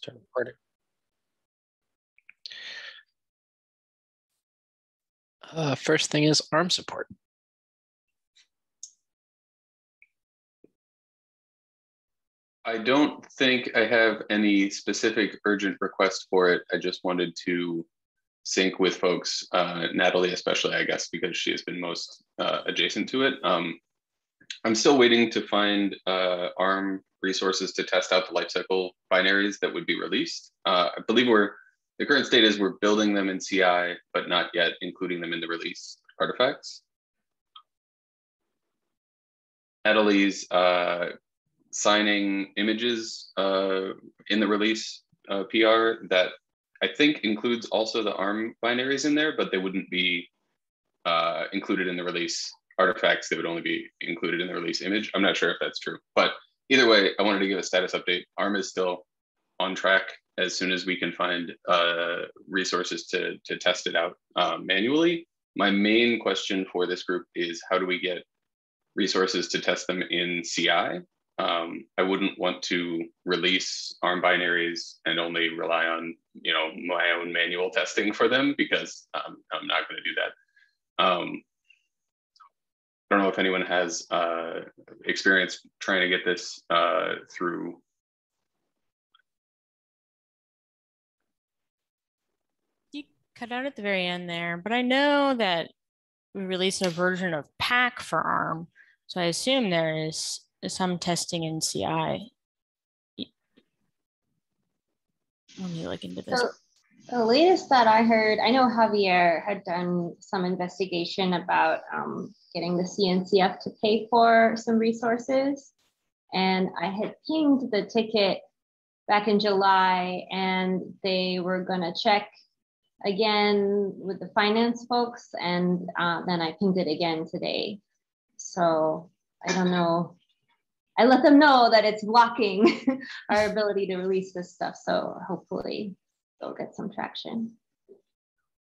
Start recording. First thing is ARM support. I don't think I have any specific urgent request for it. I just wanted to sync with folks, Natalie especially, I guess, because she has been most adjacent to it. I'm still waiting to find ARM resources to test out the lifecycle binaries that would be released. I believe the current state is we're building them in CI, but not yet including them in the release artifacts. Natalie's signing images in the release PR that I think includes also the ARM binaries in there, but they wouldn't be included in the release artifacts. They would only be included in the release image. I'm not sure if that's true, but either way, I wanted to give a status update. ARM is still on track as soon as we can find resources to test it out manually. My main question for this group is how do we get resources to test them in CI? I wouldn't want to release ARM binaries and only rely on my own manual testing for them because I'm not going to do that. I don't know if anyone has experience trying to get this through. You cut out at the very end there, but I know that we released a version of Pack for ARM, so I assume there is some testing in CI. Let me look into this. So the latest that I heard, I know Javier had done some investigation about getting the CNCF to pay for some resources. And I had pinged the ticket back in July and they were gonna check again with the finance folks. And then I pinged it again today. So I don't know. I let them know that it's blocking our ability to release this stuff. So hopefully they'll get some traction.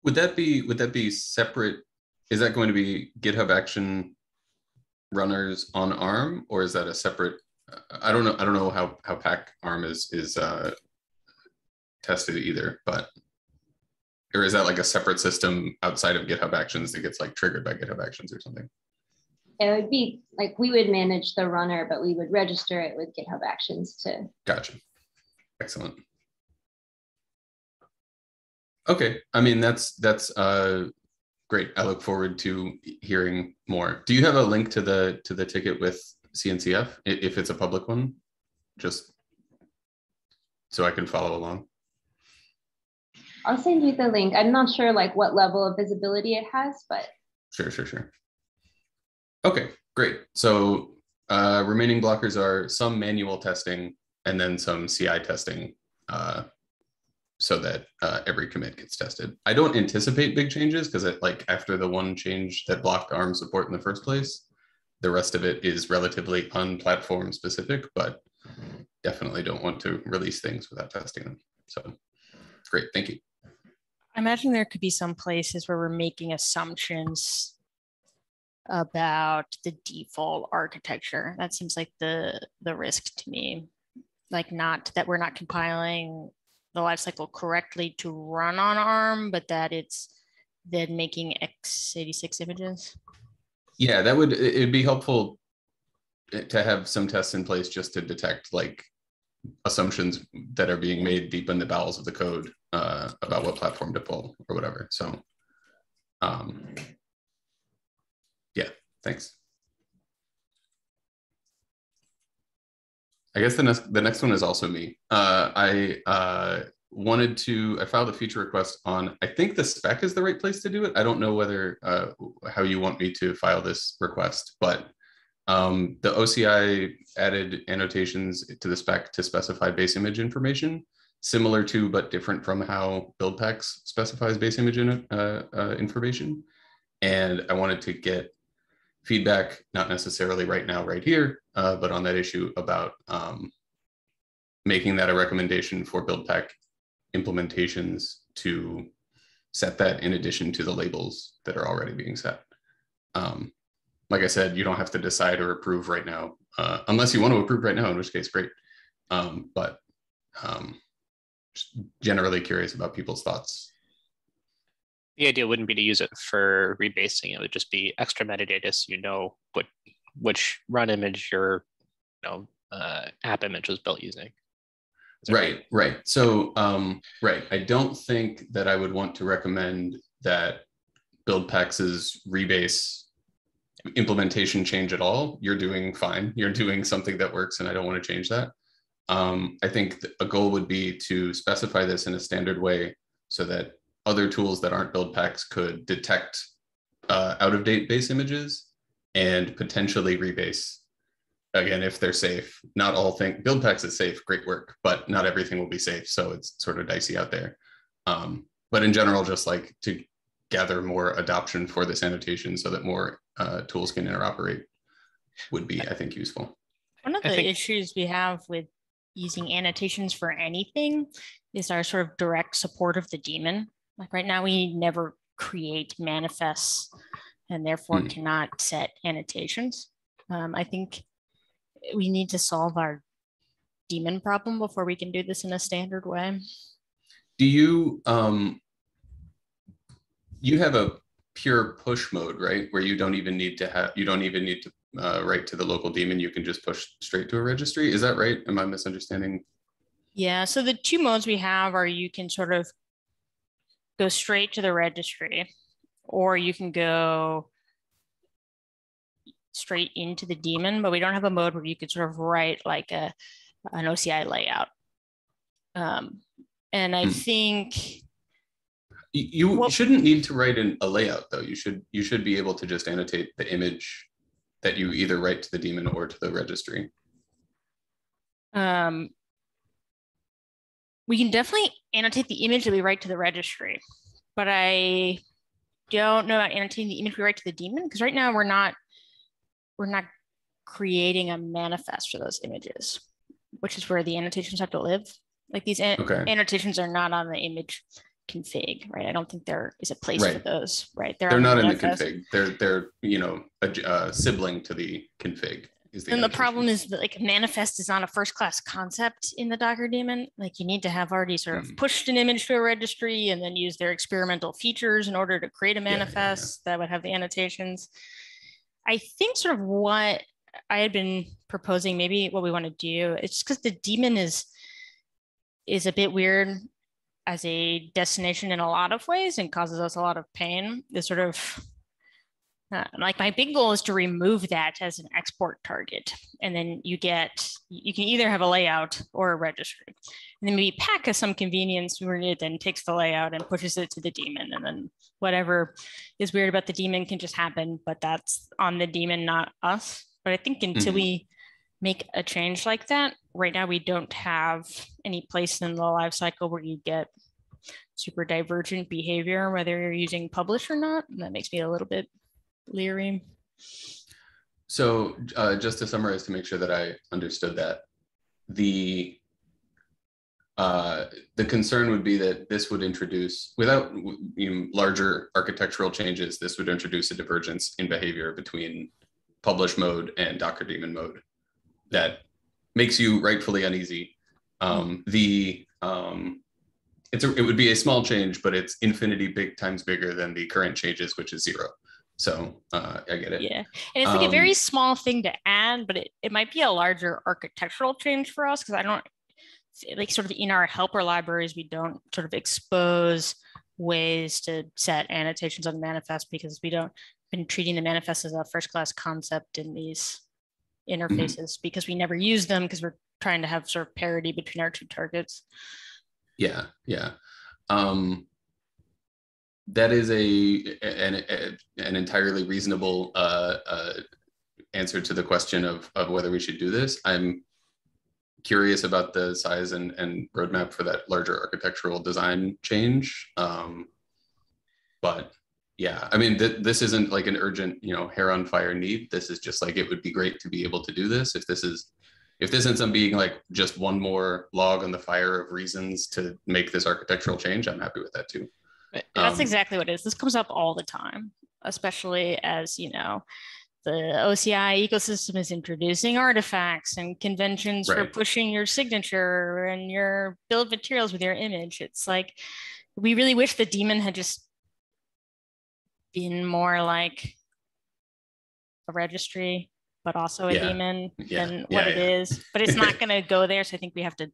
Would that be separate? Is that going to be GitHub Action runners on ARM, or is that a separate? I don't know how Pack ARM is tested either, but or is that like a separate system outside of GitHub Actions that gets like triggered by GitHub Actions or something? It would be like we would manage the runner, but we would register it with GitHub Actions too. Gotcha. Excellent. Okay, I mean that's great. I look forward to hearing more. Do you have a link to the ticket with CNCF if it's a public one, just so I can follow along? I'll send you the link. I'm not sure like what level of visibility it has, but sure. Okay, great. So remaining blockers are some manual testing and then some CI testing so that every commit gets tested. I don't anticipate big changes because like after the one change that blocked ARM support in the first place, the rest of it is relatively unplatform specific, but definitely don't want to release things without testing them. So great, thank you. I imagine there could be some places where we're making assumptions about the default architecture. That seems like the risk to me. Like not that we're not compiling the lifecycle correctly to run on ARM, but that it's then making x86 images. Yeah, it'd be helpful to have some tests in place just to detect like assumptions that are being made deep in the bowels of the code about what platform to pull or whatever. So yeah, thanks. I guess the next one is also me. I filed a feature request on, I think the spec is the right place to do it. I don't know whether, how you want me to file this request, but the OCI added annotations to the spec to specify base image information, similar to, but different from how Buildpacks specifies base image information. And I wanted to get feedback, not necessarily right now, right here, but on that issue about making that a recommendation for Buildpack implementations to set that in addition to the labels that are already being set. Like I said, you don't have to decide or approve right now, unless you want to approve right now, in which case, great. generally curious about people's thoughts. The idea wouldn't be to use it for rebasing. It would just be extra metadata, so you know which run image your app image was built using. Right. So right, I don't think that I would want to recommend that Buildpacks' rebase implementation change at all. You're doing fine. You're doing something that works, and I don't want to change that. I think a goal would be to specify this in a standard way so that other tools that aren't Buildpacks could detect out-of-date base images and potentially rebase. Again, if they're safe. Not all things. Buildpacks is safe, great work, but not everything will be safe. So it's sort of dicey out there. But in general, just like to gather more adoption for this annotation so that more tools can interoperate would be, I think, useful. One of the issues we have with using annotations for anything is our sort of direct support of the daemon. Like right now, we never create manifests and therefore cannot set annotations. I think we need to solve our daemon problem before we can do this in a standard way. Do you, you have a pure push mode, right? Where you don't even need to write to the local daemon. You can just push straight to a registry. Is that right? Am I misunderstanding? Yeah, so the two modes we have are you can sort of go straight to the registry, or you can go straight into the daemon, but we don't have a mode where you could sort of write like an OCI layout. And I think you shouldn't need to write in a layout though. You should be able to just annotate the image that you either write to the daemon or to the registry. We can definitely annotate the image that we write to the registry, but I don't know about annotating the image we write to the daemon, because right now we're not creating a manifest for those images, which is where the annotations have to live. Like these annotations are not on the image config, right? I don't think there is a place for those, right? They're not in the config. They're a sibling to the config. And the problem is that like manifest is not a first class concept in the Docker daemon. Like you need to have already sort of pushed an image to a registry and then use their experimental features in order to create a manifest that would have the annotations. I think sort of what I had been proposing, maybe what we want to do, it's because the daemon is a bit weird as a destination in a lot of ways and causes us a lot of pain. Is sort of like my big goal is to remove that as an export target. And then you can either have a layout or a registry. And then maybe Pack has some convenience where it then takes the layout and pushes it to the daemon. And then whatever is weird about the daemon can just happen, but that's on the daemon, not us. But I think until we make a change like that, right now we don't have any place in the life cycle where you get super divergent behavior, whether you're using publish or not. And that makes me a little bit leery. So just to summarize, to make sure that I understood that, the concern would be that this would introduce, without larger architectural changes, this would introduce a divergence in behavior between publish mode and Docker daemon mode that makes you rightfully uneasy. It would be a small change, but it's infinity big times bigger than the current changes, which is 0. So I get it. Yeah, and it's like a very small thing to add, but it might be a larger architectural change for us, because I don't, like sort of in our helper libraries, we don't sort of expose ways to set annotations on the manifest because we don't been treating the manifest as a first class concept in these interfaces because we never use them because we're trying to have sort of parity between our two targets. Yeah. That is an entirely reasonable answer to the question of whether we should do this. I'm curious about the size and roadmap for that larger architectural design change. But yeah, I mean, this isn't like an urgent, hair on fire need. This is just like, it would be great to be able to do this. If this ends up being like just one more log on the fire of reasons to make this architectural change, I'm happy with that too. That's exactly what it is. This comes up all the time, especially as, the the OCI ecosystem is introducing artifacts and conventions for pushing your signature and your bill of materials with your image. It's like, we really wish the daemon had just been more like a registry, but also a daemon than what it is. But it's not going to go there. So I think we have to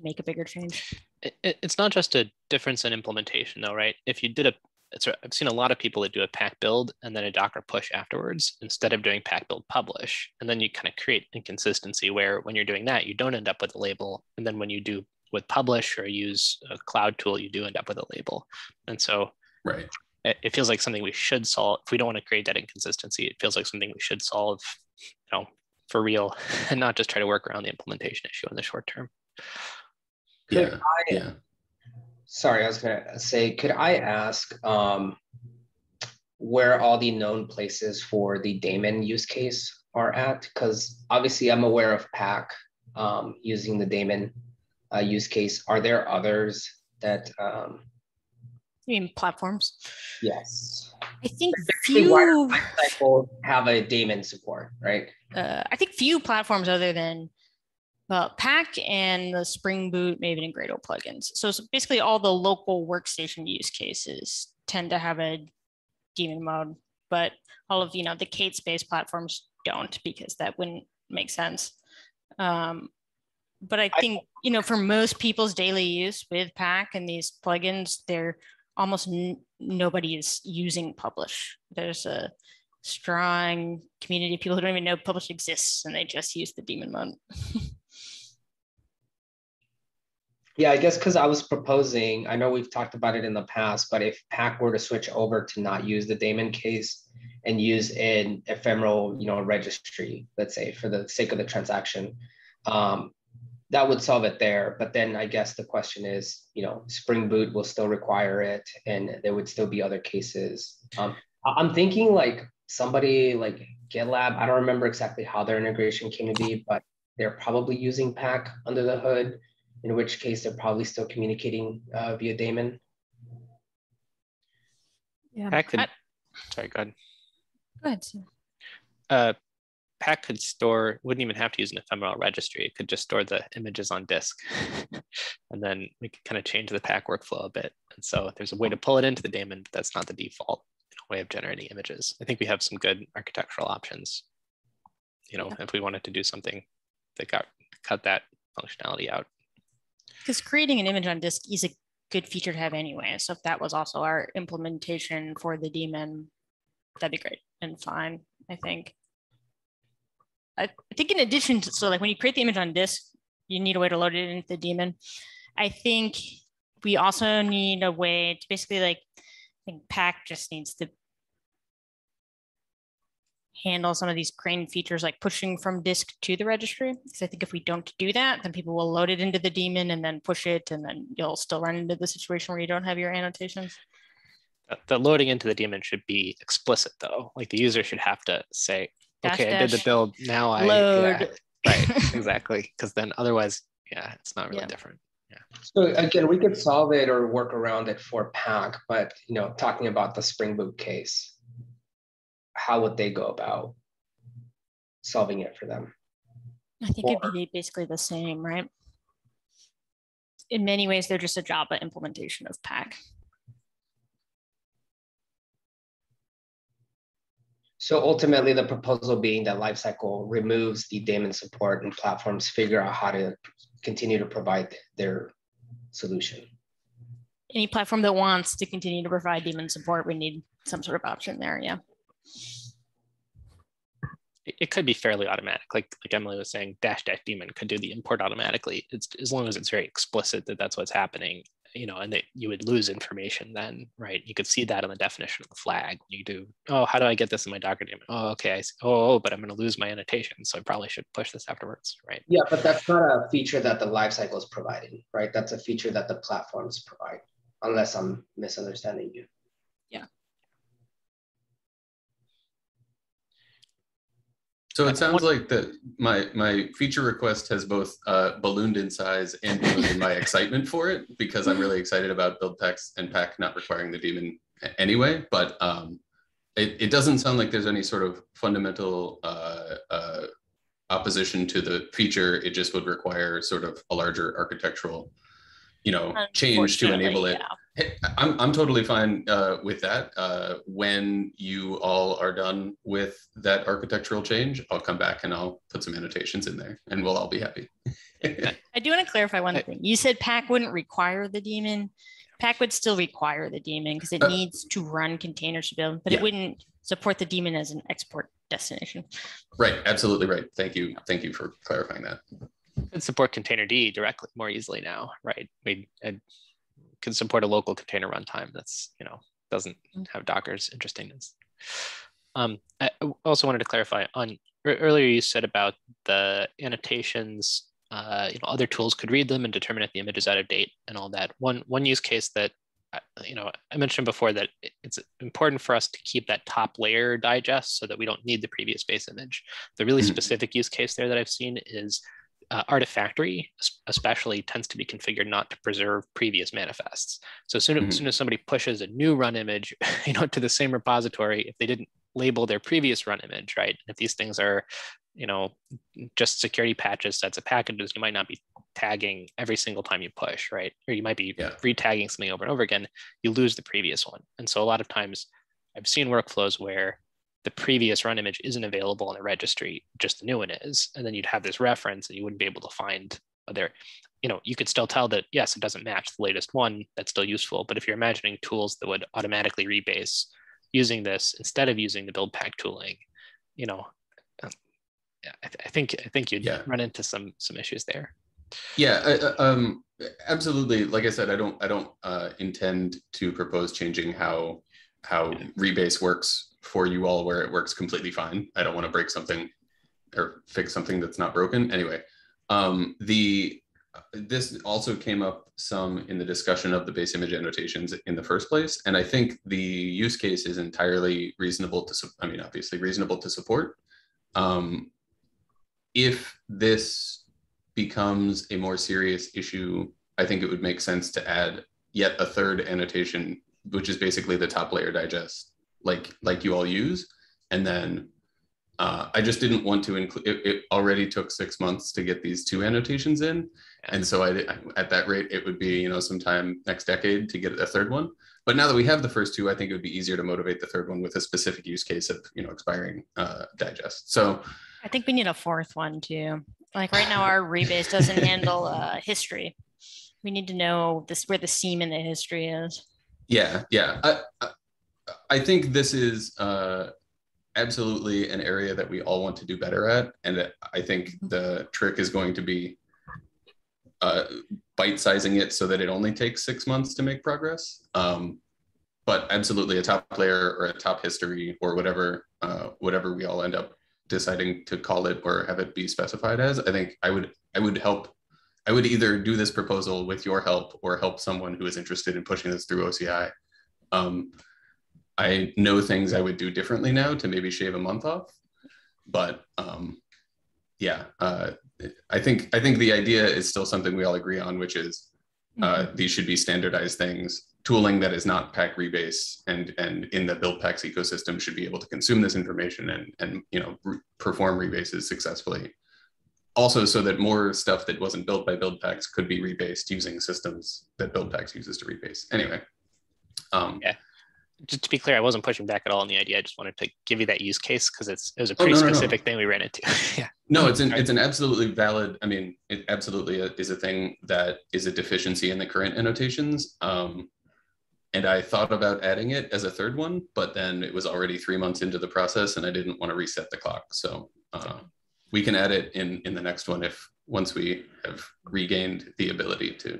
make a bigger change. It's not just a difference in implementation though, right? If you did I've seen a lot of people that do a pack build and then a Docker push afterwards instead of doing pack build publish. And then you kind of create inconsistency where when you're doing that, you don't end up with a label. And then when you do with publish or use a cloud tool, you do end up with a label. And so it feels like something we should solve. If we don't want to create that inconsistency, it feels like something we should solve, for real, and not just try to work around the implementation issue in the short term. Sorry, I was gonna say, could I ask where all the known places for the daemon use case are at? Because obviously I'm aware of Pack using the daemon use case. Are there others that you mean platforms? Yes. I think few have a daemon support, right? I think few platforms other than Pack and the Spring Boot maybe and Gradle plugins. So basically all the local workstation use cases tend to have a daemon mode, but all of the Kate-based platforms don't, because that wouldn't make sense. But I think for most people's daily use with Pack and these plugins, they're almost nobody is using publish. There's a strong community of people who don't even know publish exists and they just use the daemon mode. Yeah, I guess because I was proposing, I know we've talked about it in the past, but if Pack were to switch over to not use the daemon case and use an ephemeral, registry, let's say for the sake of the transaction, that would solve it there. But then I guess the question is, Spring Boot will still require it, and there would still be other cases. I'm thinking like somebody like GitLab, I don't remember exactly how their integration came to be, but they're probably using Pack under the hood, in which case they're probably still communicating via daemon. Yeah. Sorry, go ahead. Go ahead, Sam. Pack wouldn't even have to use an ephemeral registry. It could just store the images on disk. And then we could kind of change the Pack workflow a bit. And so there's a way to pull it into the daemon, but that's not the default way of generating images. I think we have some good architectural options, if we wanted to do something that cut that functionality out. Because creating an image on disk is a good feature to have anyway. So if that was also our implementation for the daemon, that'd be great and fine, I think. I think in addition to, so like when you create the image on disk, you need a way to load it into the daemon. I think we also need a way to basically I think Pack just needs to handle some of these crane features like pushing from disk to the registry. Because I think if we don't do that, then people will load it into the daemon and then push it, and then you'll still run into the situation where you don't have your annotations. The loading into the daemon should be explicit though. Like the user should have to say, okay, I did the build, now I load. Right, exactly. Because then otherwise, it's not really different. Yeah. So again, we could solve it or work around it for Pack, but talking about the Spring Boot case, how would they go about solving it for them? I think it'd be basically the same, right? In many ways, they're just a Java implementation of Pack. So ultimately, the proposal being that Lifecycle removes the daemon support and platforms figure out how to continue to provide their solution. Any platform that wants to continue to provide daemon support, we need some sort of option there, yeah. It could be fairly automatic. Like Emily was saying, -- daemon could do the import automatically. It's as long as it's very explicit that that's what's happening, and that you would lose information then, right? You could see that on the definition of the flag. You do, how do I get this in my Docker daemon? Oh, okay, I see. But I'm going to lose my annotation, so I probably should push this afterwards, right? Yeah, but that's not a feature that the lifecycle is providing, right? That's a feature that the platforms provide, unless I'm misunderstanding you. Yeah. So it sounds like that my feature request has both ballooned in size and ballooned in my excitement for it, because I'm really excited about Buildpacks and Pack not requiring the daemon anyway. But it doesn't sound like there's any sort of fundamental opposition to the feature. It just would require sort of a larger architectural, change to enable it. Yeah. Hey, I'm totally fine with that. When you all are done with that architectural change, I'll come back and I'll put some annotations in there, and we'll all be happy. I do want to clarify one thing. You said Pack wouldn't require the daemon. Pack would still require the daemon because it needs to run containers to build, but it wouldn't support the daemon as an export destination. Right, absolutely right. Thank you for clarifying that. It support container D directly more easily now, right? We can support a local container runtime that's doesn't have Docker's interestingness. I also wanted to clarify on earlier you said about the annotations. Other tools could read them and determine if the image is out of date and all that. One use case that I mentioned before that it's important for us to keep that top layer digest so that we don't need the previous base image. The really specific use case there that I've seen is Artifactory, especially, tends to be configured not to preserve previous manifests. So as soon as somebody pushes a new run image, to the same repository, if they didn't label their previous run image, right? If these things are, just security patches, sets of packages, you might not be tagging every single time you push, right? Or you might be re-tagging something over and over again. You lose the previous one. And so a lot of times I've seen workflows where the previous run image isn't available in the registry, just the new one is. And then you'd have this reference and you wouldn't be able to find other, you could still tell that, yes, it doesn't match the latest one. That's still useful. But if you're imagining tools that would automatically rebase using this instead of using the build pack tooling, I think you'd run into some issues there. Yeah, absolutely. Like I said, I don't intend to propose changing how rebase works for you all where it works completely fine. I don't want to break something or fix something that's not broken. Anyway, this also came up some in the discussion of the base image annotations in the first place. And I think the use case is entirely reasonable obviously reasonable to support. If this becomes a more serious issue, I think it would make sense to add yet a third annotation, which is basically the top layer digest, like you all use. And then I just didn't want to include, it already took 6 months to get these 2 annotations in. And so at that rate, it would be, sometime next decade to get a third one. But now that we have the first 2, I think it would be easier to motivate the third one with a specific use case of, expiring digest. So I think we need a 4th one too. Like right now, our rebase doesn't handle history. We need to know where the seam in the history is. Yeah. I think this is absolutely an area that we all want to do better at. And I think the trick is going to be bite-sizing it so that it only takes 6 months to make progress. But absolutely a top layer or a top history or whatever we all end up deciding to call it or have it be specified as, I think I would either do this proposal with your help or help someone who is interested in pushing this through OCI. I know things I would do differently now to maybe shave a month off, but I think the idea is still something we all agree on, which is these should be standardized things. Tooling that is not pack rebase and in the Buildpacks ecosystem should be able to consume this information and perform rebases successfully. Also, so that more stuff that wasn't built by Buildpacks could be rebased using systems that Buildpacks uses to rebase. Anyway. Just to be clear, I wasn't pushing back at all on the idea. I just wanted to give you that use case because it was a pretty specific thing we ran into. Yeah. No, it's an absolutely valid. I mean, it absolutely is a thing that is a deficiency in the current annotations. And I thought about adding it as a third one, but then it was already 3 months into the process and I didn't want to reset the clock. So we can add it in the next one once we have regained the ability to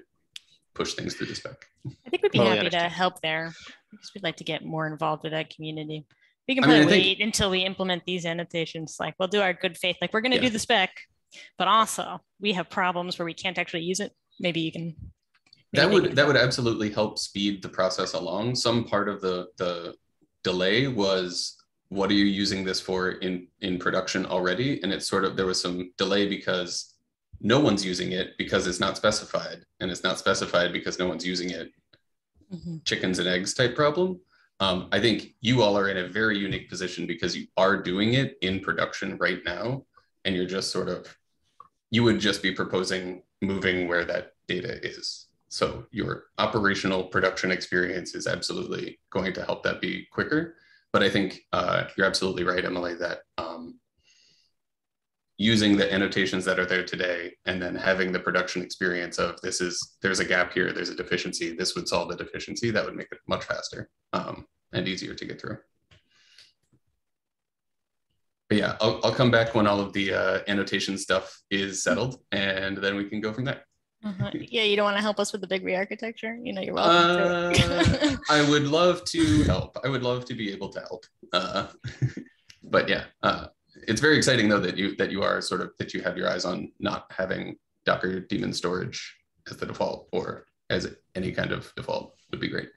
push things through the spec. I think we'd be happy to help there because we'd like to get more involved with that community. We can probably wait until we implement these annotations. Like we'll do our good faith, like we're going to do the spec, but also we have problems where we can't actually use it. Maybe you can. That would absolutely help speed the process along. Some part of the delay was, what are you using this for in production already? And it's there was some delay because no one's using it because it's not specified, and it's not specified because no one's using it. Chickens and eggs type problem. I think you all are in a very unique position because you are doing it in production right now, and you're just sort of, you would just be proposing moving where that data is. So your operational production experience is absolutely going to help that be quicker. But I think you're absolutely right, Emily, that using the annotations that are there today and then having the production experience of there's a gap here, there's a deficiency, this would solve the deficiency, that would make it much faster and easier to get through. But yeah, I'll come back when all of the annotation stuff is settled, and then we can go from there. Yeah, you don't want to help us with the big re-architecture? You know, you're welcome to. I would love to help. I would love to be able to help. But yeah, it's very exciting though that you are sort of, that you have your eyes on not having Docker daemon storage as the default, or as any kind of default would be great.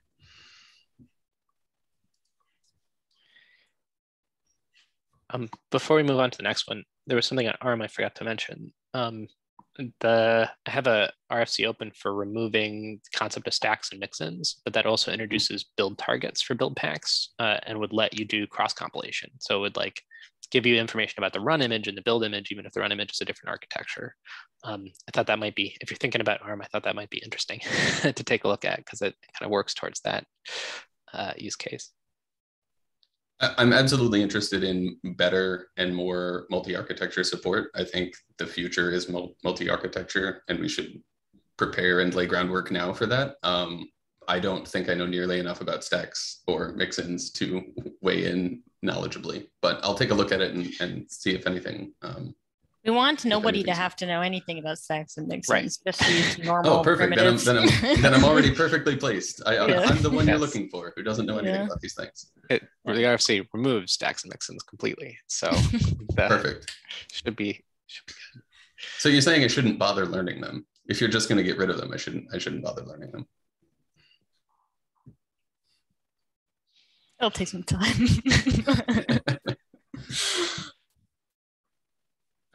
Before we move on to the next one, there was something on ARM I forgot to mention. I have a RFC open for removing the concept of stacks and mix-ins, but that also introduces build targets for Buildpacks and would let you do cross compilation. So it would like give you information about the run image and the build image, even if the run image is a different architecture. I thought that might be, if you're thinking about ARM, I thought that might be interesting to take a look at, because it kind of works towards that use case. I'm absolutely interested in better and more multi-architecture support. I think the future is multi-architecture, and we should prepare and lay groundwork now for that. I don't think I know nearly enough about stacks or mix-ins to weigh in knowledgeably, but I'll take a look at it and see if anything. We want nobody to have to know anything about stacks and mix-ins. Right. Just use normal. Oh, perfect. Then I'm already perfectly placed. I'm the one Yes. you're looking for, who doesn't know anything about these things. The RFC removes stacks and mix-ins completely, so Perfect. Should be good. So you're saying I shouldn't bother learning them? If you're just going to get rid of them, I shouldn't bother learning them. It'll take some time.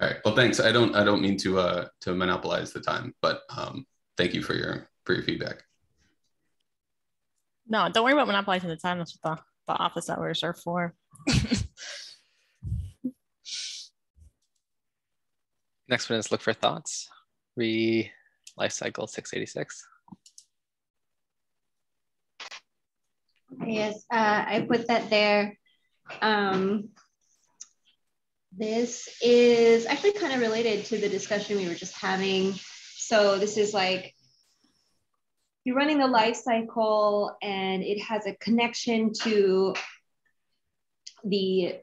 All right. Well, thanks. I don't mean to monopolize the time, but thank you for your feedback. No, don't worry about monopolizing the time. That's what the office hours are for. Next one is look for thoughts. Lifecycle 686. Yes, I put that there. This is actually kind of related to the discussion we were just having. So this is like, you're running the life cycle and it has a connection to the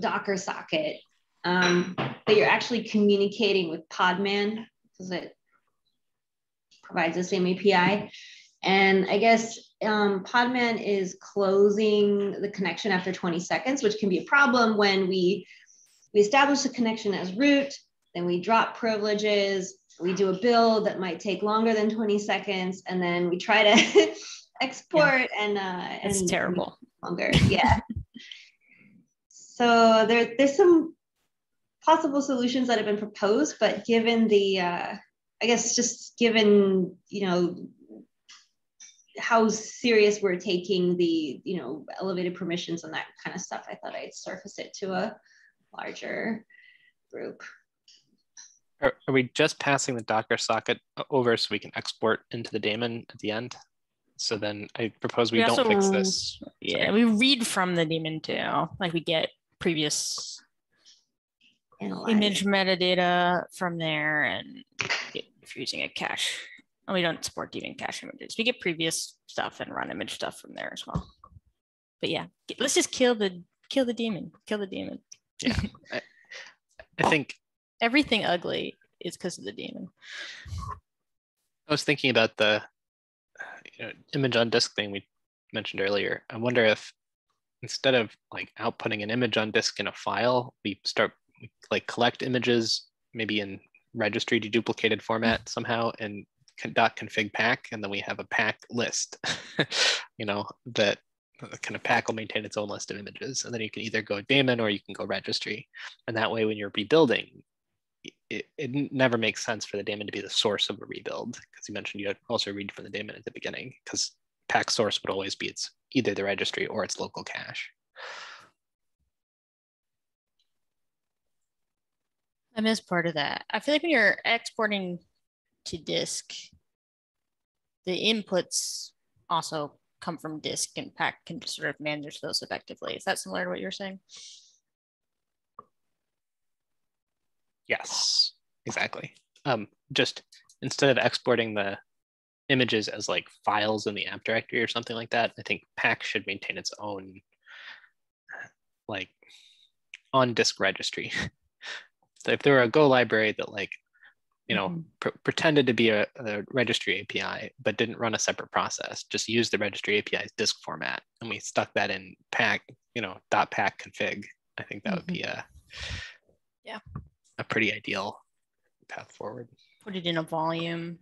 Docker socket, but you're actually communicating with Podman because it provides the same API. And I guess Podman is closing the connection after 20 seconds, which can be a problem when we establish a connection as root, then we drop privileges, we do a build that might take longer than 20 seconds, and then we try to export and it's terrible. Longer, yeah. So there's some possible solutions that have been proposed, but given the, I guess just given, how serious we're taking the, elevated permissions and that kind of stuff, I thought I'd surface it to a larger group. Are we just passing the Docker socket over so we can export into the daemon at the end? So then I propose we don't fix this. Yeah, we read from the daemon too. Like we get previous image metadata from there, and if you're using a cache, and we don't support daemon cache images, we get previous stuff and run image stuff from there as well. But yeah, let's just kill the daemon. Yeah, I think everything ugly is because of the daemon. I was thinking about the image on disk thing we mentioned earlier. I wonder if instead of like outputting an image on disk in a file, we collect images maybe in registry deduplicated format somehow and .config pack, and then we have a pack list. That kind of pack will maintain its own list of images, and then you can either go daemon or you can go registry, and that way when you're rebuilding, it never makes sense for the daemon to be the source of a rebuild, because you mentioned you also read from the daemon at the beginning, because pack source would always be its either the registry or its local cache. I missed part of that. I feel like when you're exporting to disk, the inputs also come from disk, and Pack can just sort of manage those effectively. Is that similar to what you're saying? Yes, exactly. Just instead of exporting the images as like files in the app directory or something like that, I think Pack should maintain its own like on disk registry. So if there were a Go library that like, you know, pretended to be a registry API, but didn't run a separate process, just use the registry API's disk format, and we stuck that in Pack, you know, .pack config, I think that would be a pretty ideal path forward. Put it in a volume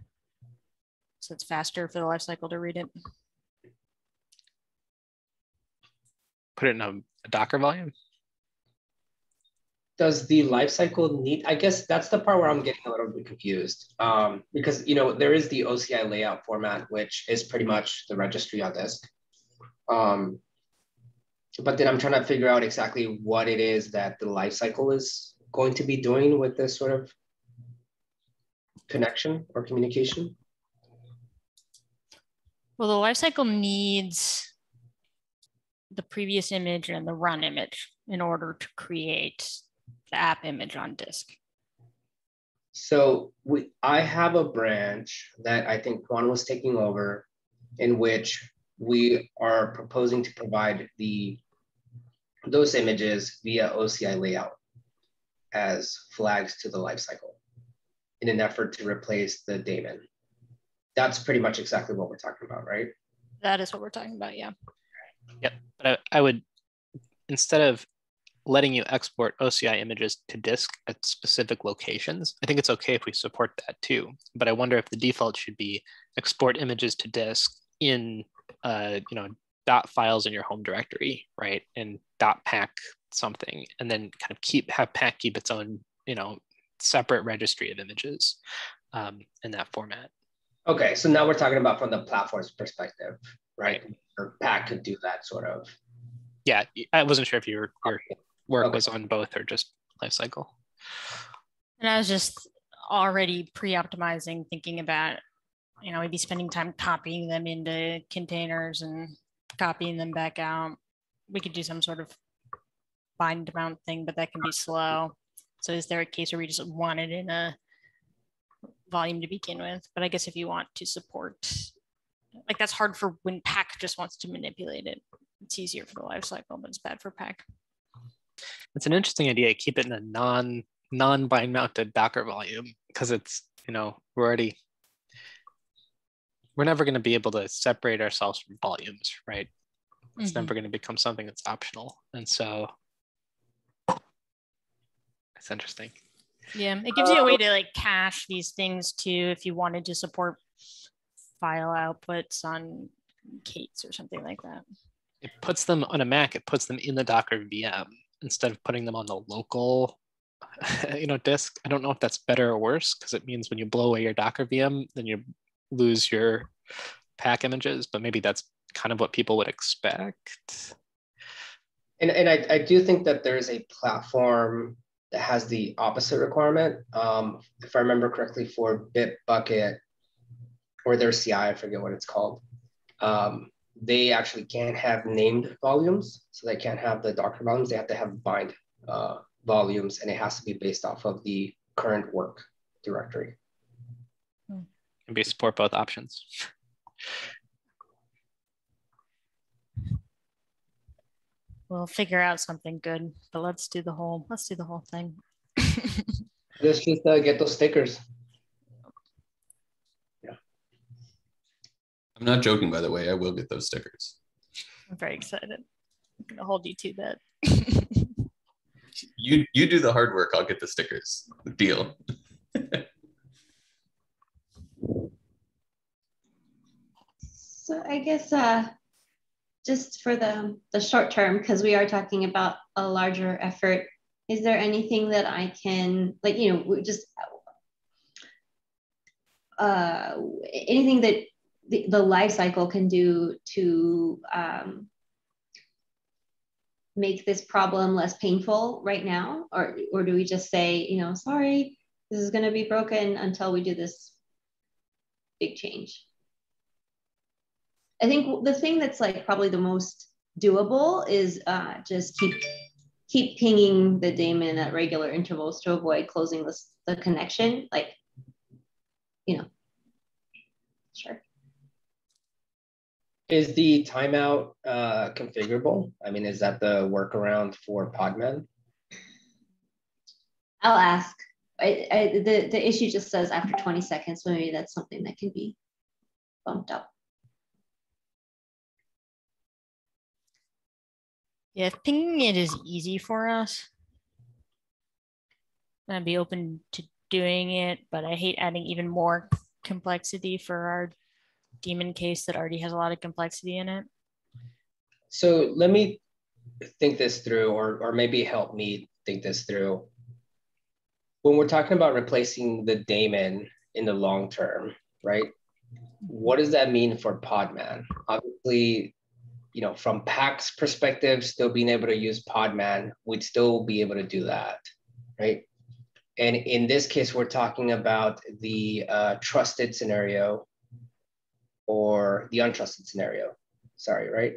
so it's faster for the lifecycle to read it. Put it in a Docker volume. Does the lifecycle need, I guess that's the part where I'm getting a little bit confused, because, you know, there is the OCI layout format, which is pretty much the registry on disk. But then I'm trying to figure out exactly what it is that the lifecycle is going to be doing with this sort of connection or communication. Well, the lifecycle needs the previous image and the run image in order to create the app image on disk. So I have a branch that I think Juan was taking over, in which we are proposing to provide those images via OCI layout as flags to the lifecycle in an effort to replace the daemon. That's pretty much exactly what we're talking about, right? That is what we're talking about, yeah. Yep, but I would, instead of letting you export OCI images to disk at specific locations, I think it's okay if we support that too. But I wonder if the default should be export images to disk in, you know, dot files in your home directory, right? And dot pack something, and then kind of have Pack keep its own, you know, separate registry of images in that format. Okay, so now we're talking about from the platform's perspective, right? Or Pack could do that sort of. Yeah, I wasn't sure if your work was on both or just lifecycle. And I was just already pre-optimizing, thinking about, you know, maybe spending time copying them into containers and copying them back out. We could do some sort of bind mount thing, but that can be slow. So is there a case where we just want it in a volume to begin with? But I guess if you want to support, like that's hard for when Pack just wants to manipulate it. It's easier for the lifecycle, but it's bad for Pack. It's an interesting idea. Keep it in a non-bind mounted Docker volume, because it's, you know, we're never going to be able to separate ourselves from volumes, right? It's never going to become something that's optional. And so it's interesting. Yeah, it gives you a way to like cache these things too, if you wanted to support file outputs on Kates or something like that. It puts them on a Mac, it puts them in the Docker VM instead of putting them on the local, you know, disk. I don't know if that's better or worse, because it means when you blow away your Docker VM, then you lose your Pack images, but maybe that's kind of what people would expect. And I do think that there's a platform that has the opposite requirement. If I remember correctly, for Bitbucket or their CI, I forget what it's called. They actually can't have named volumes, so they can't have the Docker volumes. They have to have bind volumes, and it has to be based off of the current work directory. Maybe support both options. We'll figure out something good, but let's do the whole thing. Let's just get those stickers. Yeah. I'm not joking, by the way. I will get those stickers. I'm very excited. I'm gonna hold you to that. You do the hard work. I'll get the stickers. Deal. So I guess just for the short term, because we are talking about a larger effort, is there anything that I can, like, you know, just anything that the life cycle can do to make this problem less painful right now? Or do we just say, you know, sorry, this is going to be broken until we do this big change? I think the thing that's like probably the most doable is just keep pinging the daemon at regular intervals to avoid closing the connection. Like, you know, sure. Is the timeout configurable? I mean, is that the workaround for Podman? I'll ask. The issue just says after 20 seconds, so maybe that's something that can be bumped up. Yeah, if pinging it is easy for us, I'd be open to doing it, but I hate adding even more complexity for our daemon case that already has a lot of complexity in it. So let me think this through, or maybe help me think this through. When we're talking about replacing the daemon in the long term, right? What does that mean for Podman? Obviously, you know, from Pack's perspective, still being able to use Podman, we'd still be able to do that, right? And in this case, we're talking about the trusted scenario or the untrusted scenario. Sorry, right?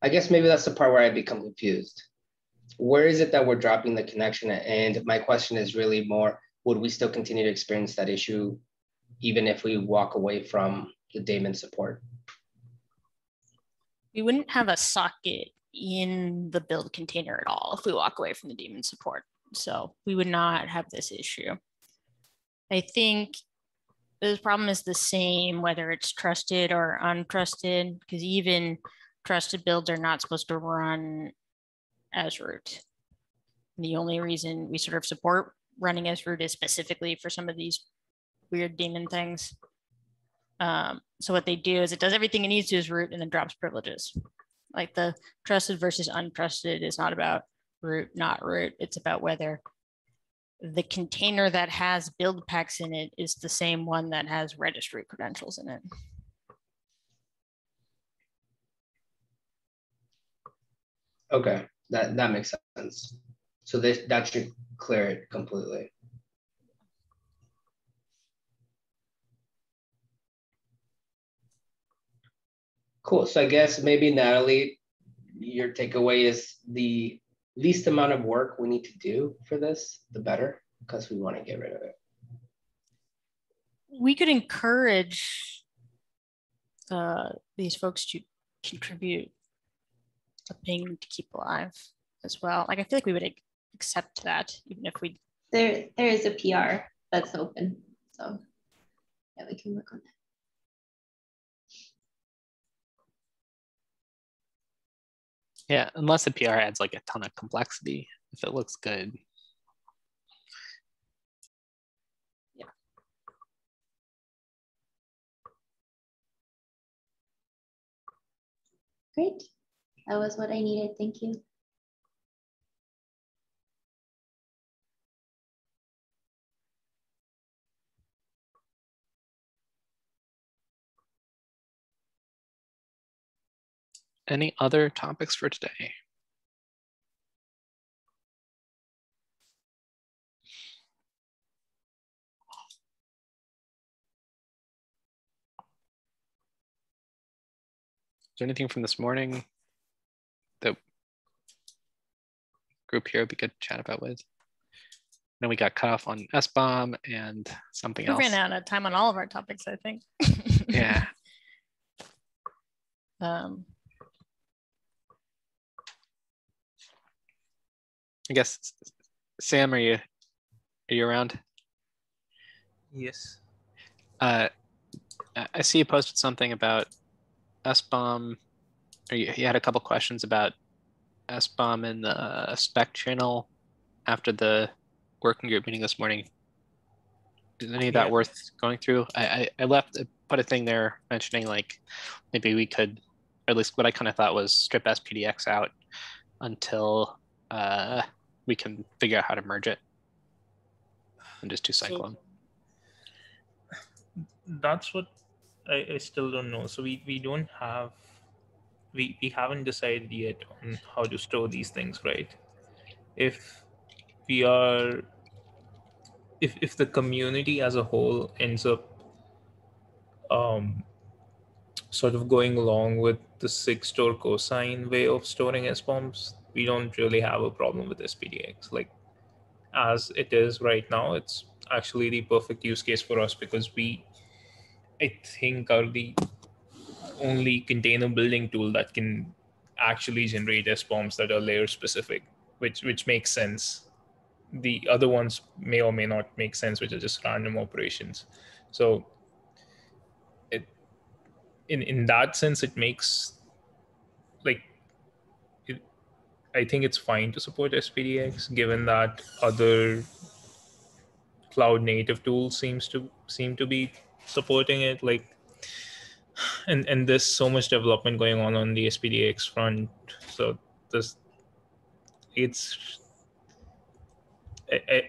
I guess maybe that's the part where I become confused. Where is it that we're dropping the connection? And my question is really more, would we still continue to experience that issue even if we walk away from the daemon support? We wouldn't have a socket in the build container at all if we walk away from the daemon support. So we would not have this issue. I think the problem is the same, whether it's trusted or untrusted, because even trusted builds are not supposed to run as root. And the only reason we sort of support running as root is specifically for some of these weird daemon things. So what they do is it does everything it needs to as root and then drops privileges. Like the trusted versus untrusted is not about root, not root. It's about whether the container that has Buildpacks in it is the same one that has registry credentials in it. Okay, that makes sense. So that should clear it completely. Cool. So I guess maybe Natalie, your takeaway is the least amount of work we need to do for this, the better, because we want to get rid of it. We could encourage these folks to contribute a ping to keep alive as well. Like I feel like we would accept that even if we. There is a PR that's open, so yeah, we can work on that. Yeah, unless the PR adds like a ton of complexity. If it looks good. Yeah. Great. That was what I needed. Thank you. Any other topics for today? Is there anything from this morning that group here would be good to chat about with? Then we got cut off on SBOM and something else. We ran out of time on all of our topics, I think. Yeah. I guess, Sam, are you around? Yes. I see you posted something about SBOM, or you had a couple questions about SBOM in the spec channel after the working group meeting this morning. Is any of that worth going through? I put a thing there mentioning like maybe we could, or at least what I kind of thought was strip SPDX out until we can figure out how to merge it and just do cyclone. that's what I still don't know. So we don't have, we haven't decided yet on how to store these things, right? If we are, if the community as a whole ends up sort of going along with the SIG store cosine way of storing SBOMs, we don't really have a problem with SPDX. Like as it is right now, it's actually the perfect use case for us because we, I think, are the only container building tool that can actually generate SBOMs that are layer specific, which makes sense. The other ones may or may not make sense, which are just random operations. So it, in that sense, it makes like it, I think it's fine to support SPDX, given that other cloud native tools seem to be supporting it. Like, and there's so much development going on the SPDX front. So this, it's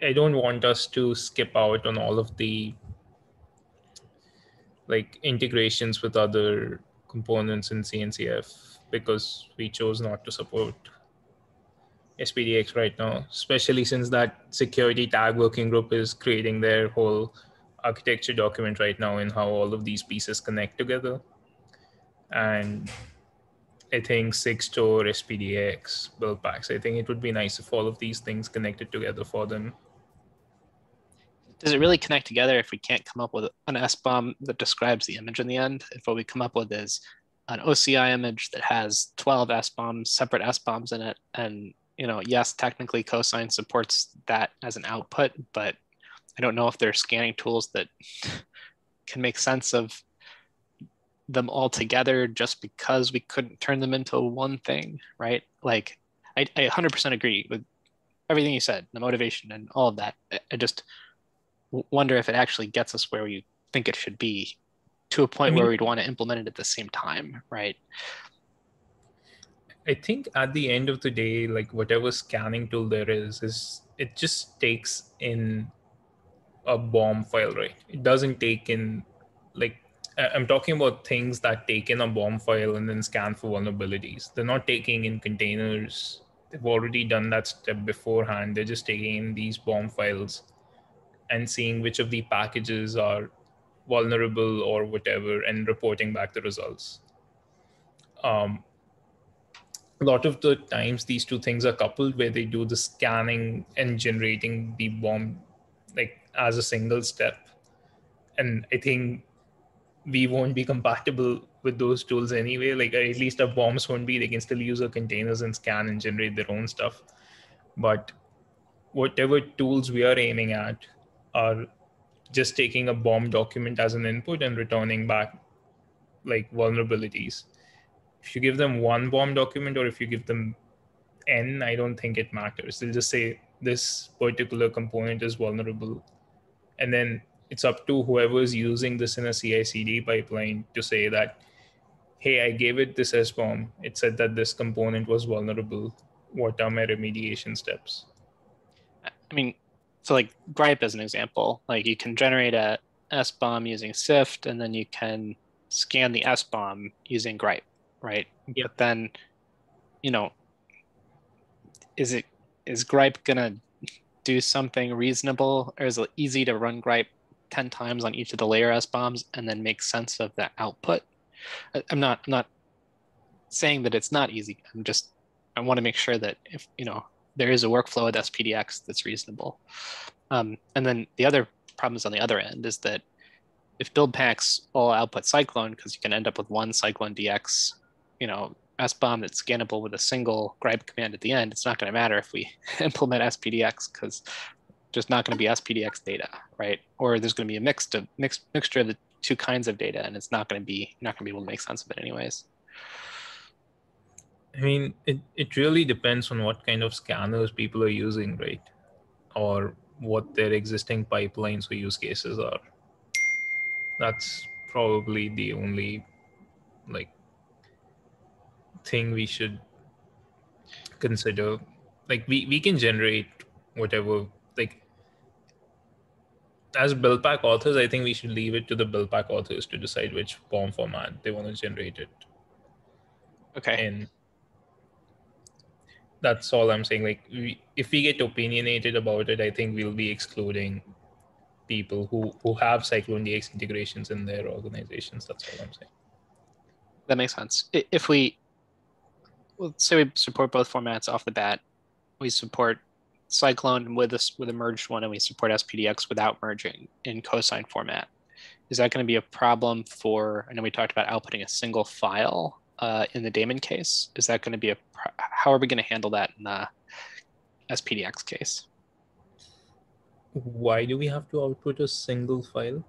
I don't want us to skip out on all of the like integrations with other components in CNCF because we chose not to support SPDX right now, especially since that security tag working group is creating their whole architecture document right now in how all of these pieces connect together. And I think Sigstore, SPDX, Buildpacks, I think it would be nice if all of these things connected together for them. Does it really connect together if we can't come up with an SBOM that describes the image in the end? If what we come up with is an OCI image that has 12 SBOMs, separate SBOMs in it, and yes, technically cosine supports that as an output, but I don't know if there are scanning tools that can make sense of them all together just because we couldn't turn them into one thing, right? Like, I 100% agree with everything you said, the motivation and all of that. I just wonder if it actually gets us where we think it should be, to a point where we'd want to implement it at the same time, right? I think at the end of the day, like whatever scanning tool there is it just takes in a BOM file, right? It doesn't take in, like, I'm talking about things that take in a BOM file and then scan for vulnerabilities. They're not taking in containers. They've already done that step beforehand. They're just taking in these BOM files and seeing which of the packages are vulnerable or whatever and reporting back the results. A lot of the times these two things are coupled where they do the scanning and generating the BOM like as a single step. And I think we won't be compatible with those tools anyway. Like at least our BOMs won't be. They can still use our containers and scan and generate their own stuff. But whatever tools we are aiming at are just taking a BOM document as an input and returning back like vulnerabilities. If you give them one BOM document or if you give them N, I don't think it matters. They'll just say this particular component is vulnerable. And then it's up to whoever is using this in a CI/CD pipeline to say that, hey, I gave it this SBOM. It said that this component was vulnerable. What are my remediation steps? I mean, so like gripe as an example, like you can generate a SBOM using SIFT, and then you can scan the SBOM using gripe, right? Yep. But then, is gripe gonna do something reasonable, or is it easy to run gripe 10 times on each of the layer SBOMs and then make sense of that output? I'm not saying that it's not easy. I want to make sure that if there is a workflow with SPDX that's reasonable. And then the other problems on the other end is that if Buildpacks all output Cyclone, because you can end up with one Cyclone DX, SBOM that's scannable with a single gripe command at the end, it's not going to matter if we implement SPDX, because there's not going to be SPDX data, right? Or there's going to be a mixture of the two kinds of data, and it's not going to be able to make sense of it anyways. I mean, it really depends on what kind of scanners people are using, right? Or what their existing pipelines or use cases are. That's probably the only like thing we should consider. Like we can generate whatever, like as Buildpack authors, I think we should leave it to the Buildpack authors to decide which BOM format they want to generate it Okay. in. That's all I'm saying. Like, if we get opinionated about it, I think we'll be excluding people who have Cyclone DX integrations in their organizations. That's all I'm saying. That makes sense. If we, let's say we support both formats off the bat, we support Cyclone with a merged one, and we support SPDX without merging in cosine format. Is that going to be a problem for? I know we talked about outputting a single file in the daemon case. Is that going to be how are we going to handle that in the SPDX case? Why do we have to output a single file?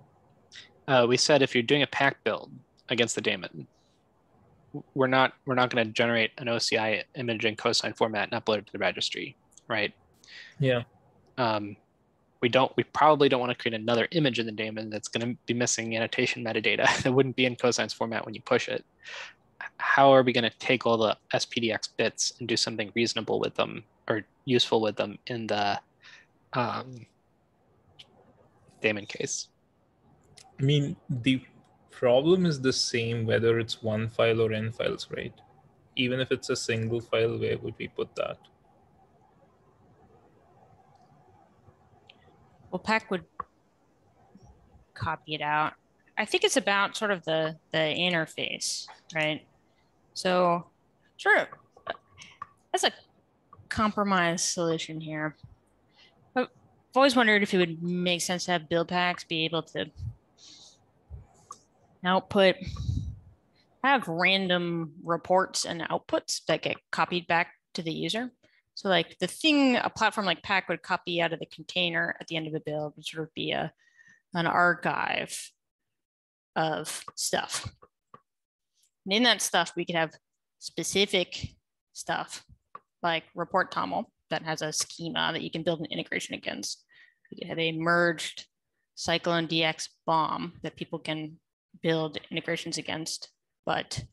We said if you're doing a pack build against the daemon, we're not going to generate an OCI image in cosine format and upload it to the registry, right? Yeah. We probably don't want to create another image in the daemon that's going to be missing annotation metadata that wouldn't be in cosine's format when you push it. How are we going to take all the SPDX bits and do something reasonable with them or useful with them in the daemon case? I mean, the problem is the same whether it's one file or n files, right? Even if it's a single file, where would we put that? Well, Pack would copy it out. I think it's about sort of the interface, right? So sure, that's a compromise solution here. I've always wondered if it would make sense to have Buildpacks be able to have random reports and outputs that get copied back to the user. So like a platform like Pack would copy out of the container at the end of a build would sort of be an archive of stuff. And in that stuff, we could have specific stuff like report toml that has a schema that you can build an integration against. We could have a merged Cyclone DX BOM that people can build integrations against. But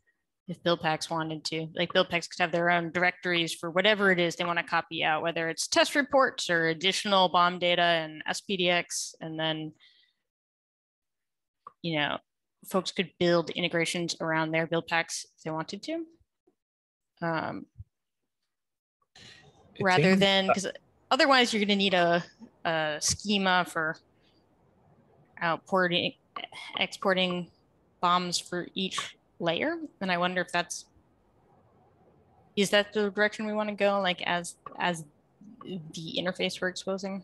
if Buildpacks wanted to, like Buildpacks could have their own directories for whatever it is they want to copy out, whether it's test reports or additional BOM data and SPDX, and then, folks could build integrations around their Buildpacks if they wanted to. Rather than, because otherwise you're going to need a schema for exporting BOMs for each layer. And I wonder if is that the direction we want to go, like as the interface we're exposing?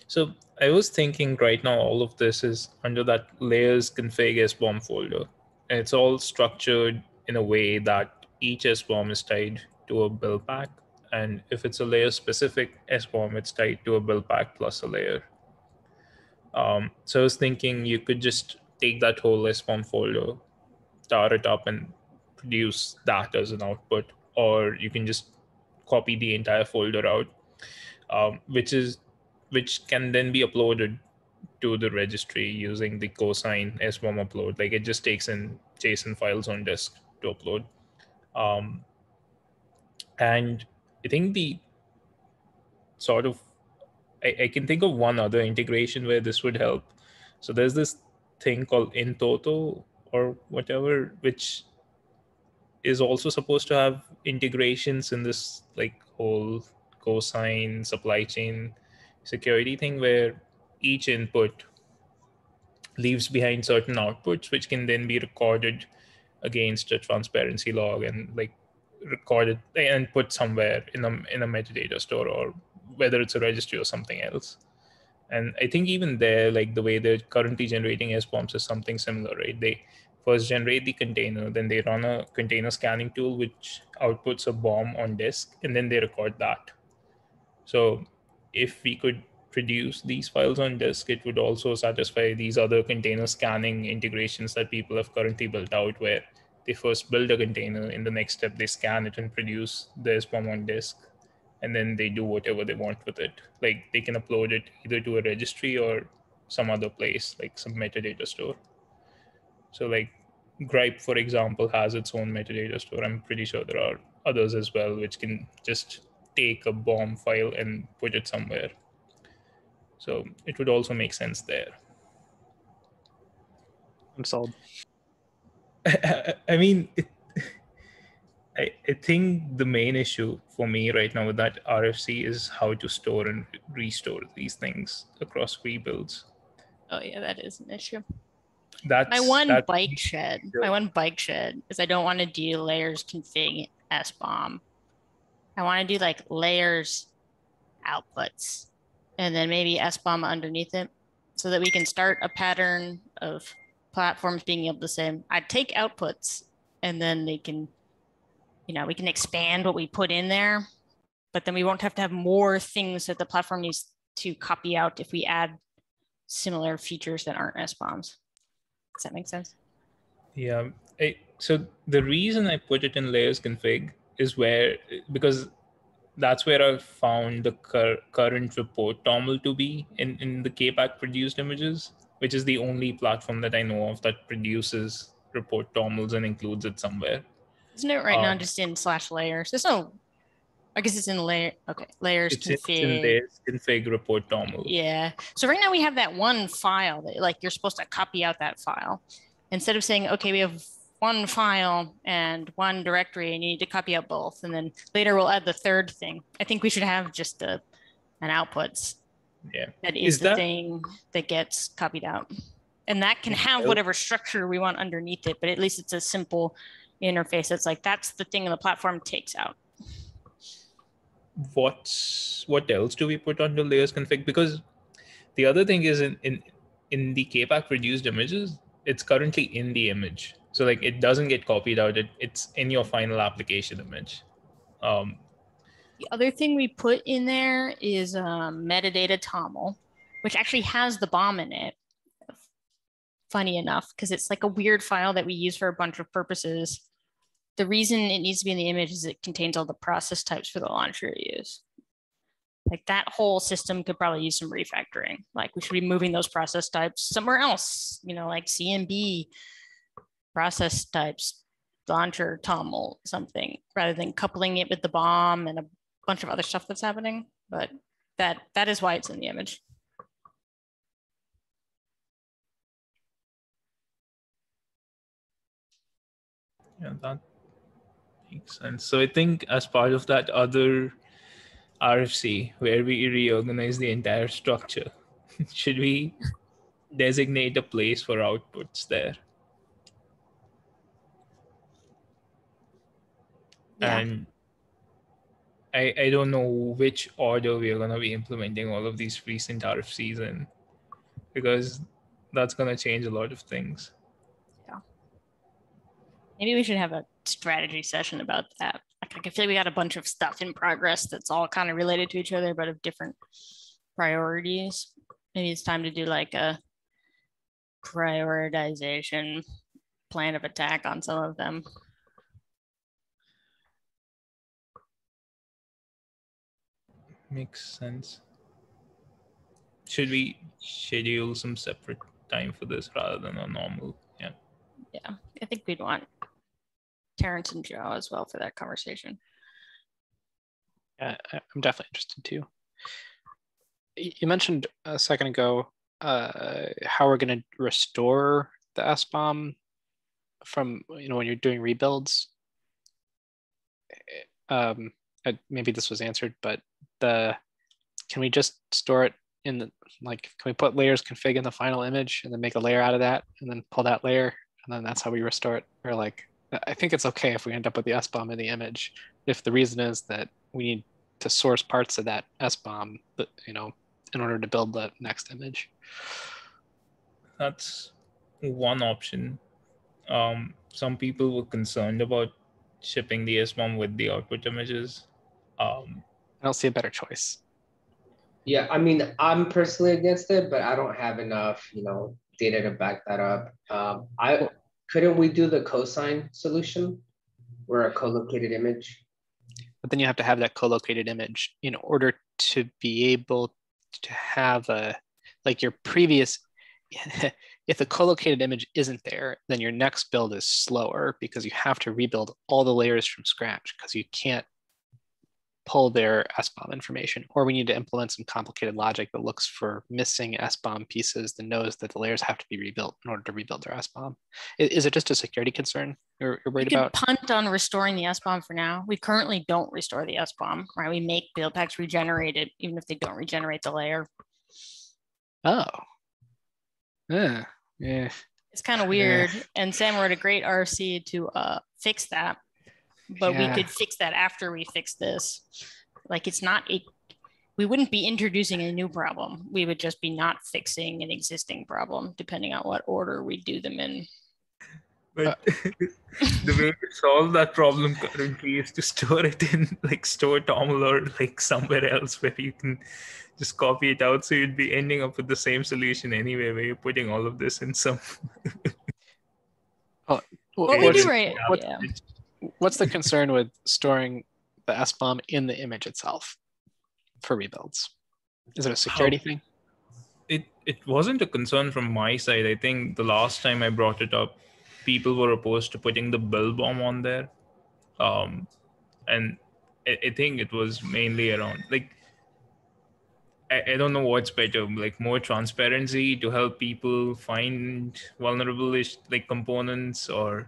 So I was thinking right now, all of this is under that layers config SBOM folder. And it's all structured in a way that each SBOM is tied to a build pack. And if it's a layer specific SBOM, it's tied to a build pack plus a layer. So I was thinking you could just take that whole SBOM folder, tar it up and produce that as an output, or you can just copy the entire folder out, which can then be uploaded to the registry using the cosine SBOM upload. Like it just takes in JSON files on disk to upload. And I think the sort of, I can think of one other integration where this would help. So there's this thing called intoto or whatever, which is also supposed to have integrations in this like whole cosine supply chain security thing, where each input leaves behind certain outputs, which can then be recorded against a transparency log and like recorded and put somewhere in a metadata store, or whether it's a registry or something else. And I think even there, like the way they're currently generating SBOMs is something similar, right? They first generate the container, then they run a container scanning tool, which outputs a BOM on disk, and then they record that. So if we could produce these files on disk, it would also satisfy these other container scanning integrations that people have currently built out, where they first build a container, in the next step, they scan it and produce the SBOM on disk, and then they do whatever they want with it. Like they can upload it either to a registry or some other place, like some metadata store. So like Gripe, for example, has its own metadata store. I'm pretty sure there are others as well, which can just take a BOM file and put it somewhere. So it would also make sense there. I'm sold. I mean, I think the main issue for me right now with that RFC is how to store and restore these things across rebuilds. Oh yeah, that is an issue. That's My one that. bike shed is I don't want to do layers config SBOM. I want to do like layers outputs and then maybe SBOM underneath it so that we can start a pattern of platforms being able to say, I take outputs and then they can, we can expand what we put in there, but then we won't have to have more things that the platform needs to copy out if we add similar features that aren't SBOMs. Does that make sense? Yeah. So the reason I put it in layers config is because that's where I found the current report toml to be in the KPAC produced images, which is the only platform that I know of that produces report tomls and includes it somewhere. Isn't it right now just in /layers? There's no, I guess it's in layer. Okay, layers It's config. in layers config report toml. Yeah. So right now we have that one file that like you're supposed to copy out that file. Instead of saying, okay, we have one file and one directory and you need to copy out both. And then later we'll add the third thing. I think we should have just an outputs. Yeah. That is the thing that gets copied out. And that can have whatever structure we want underneath it, but at least it's a simple interface. That's like, that's the thing the platform takes out. What else do we put on the layers config? Because the other thing is in the KPAC produced images, it's currently in the image. So like it doesn't get copied out. It's in your final application image. The other thing we put in there is metadata toml, which actually has the BOM in it. Funny enough, because it's like a weird file that we use for a bunch of purposes. The reason it needs to be in the image is it contains all the process types for the launcher to use. Like that whole system could probably use some refactoring. Like we should be moving those process types somewhere else, like CMB process types, launcher, toml, something, rather than coupling it with the BOM and a bunch of other stuff that's happening. But that is why it's in the image. Yeah, that makes sense. So I think as part of that other RFC where we reorganize the entire structure, should we designate a place for outputs there? Yeah. And I don't know which order we are going to be implementing all of these recent RFCs in, because that's going to change a lot of things. Yeah. Maybe we should have a strategy session about that. I feel like we got a bunch of stuff in progress that's all kind of related to each other, but of different priorities. Maybe it's time to do like a prioritization plan of attack on some of them. Makes sense. Should we schedule some separate time for this rather than a normal? Yeah. Yeah, I think we'd want Terrence and Joe as well for that conversation. Yeah, I'm definitely interested too. You mentioned a second ago how we're going to restore the SBOM from when you're doing rebuilds. Maybe this was answered, but can we just store it in the can we put layers config in the final image and then make a layer out of that and then pull that layer and then that's how we restore it? Or I think it's okay if we end up with the SBOM in the image if the reason is that we need to source parts of that SBOM, in order to build the next image. That's one option. Some people were concerned about shipping the SBOM with the output images. I don't see a better choice. Yeah, I mean, I'm personally against it, but I don't have enough, data to back that up. Couldn't we do the cosine solution, or a co-located image? But then you have to have that co-located image in order to be able to have your previous. If the co-located image isn't there, then your next build is slower because you have to rebuild all the layers from scratch because you can't pull their SBOM information, or we need to implement some complicated logic that looks for missing SBOM pieces that knows that the layers have to be rebuilt in order to rebuild their SBOM. Is it just a security concern you're worried about? You could punt on restoring the SBOM for now. We currently don't restore the SBOM, right? We make Buildpacks regenerate it, even if they don't regenerate the layer. Oh. Yeah. Yeah. It's kind of weird. And Sam wrote a great RC to fix that. But we could fix that after we fix this. Like it's not we wouldn't be introducing a new problem. We would just be not fixing an existing problem, depending on what order we do them in. But the way to solve that problem currently is to store it in like store toml or like somewhere else where you can just copy it out. So you'd be ending up with the same solution anyway, where you're putting all of this in some. What we do right. What's the concern with storing the SBOM in the image itself for rebuilds? Is it a security thing? It wasn't a concern from my side. I think the last time I brought it up, people were opposed to putting the build bomb on there. And I think it was mainly around like, I don't know what's better, like more transparency to help people find vulnerable like components, or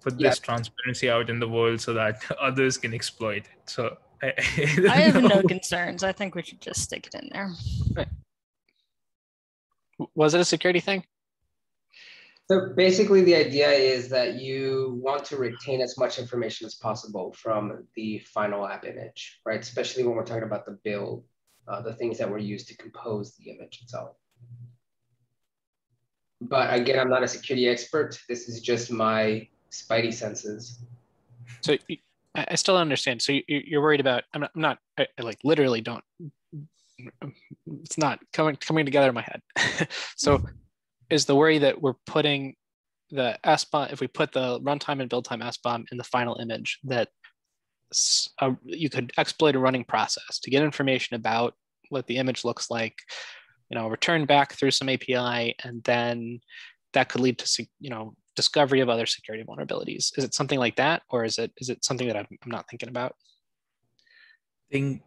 put this transparency out in the world so that others can exploit it. So I have no concerns. I think we should just stick it in there. Right. Was it a security thing? So basically the idea is that you want to retain as much information as possible from the final app image, right? Especially when we're talking about the build, the things that were used to compose the image itself. But again, I'm not a security expert. This is just my spidey senses. So I still don't understand. So you're worried about, I'm not I like literally don't, it's not coming together in my head. So is the worry that we're putting the SBOM, if we put the runtime and build time SBOM in the final image, that you could exploit a running process to get information about what the image looks like, return back through some API, and then that could lead to, discovery of other security vulnerabilities. Is it something like that, or is it something that I'm not thinking about? I think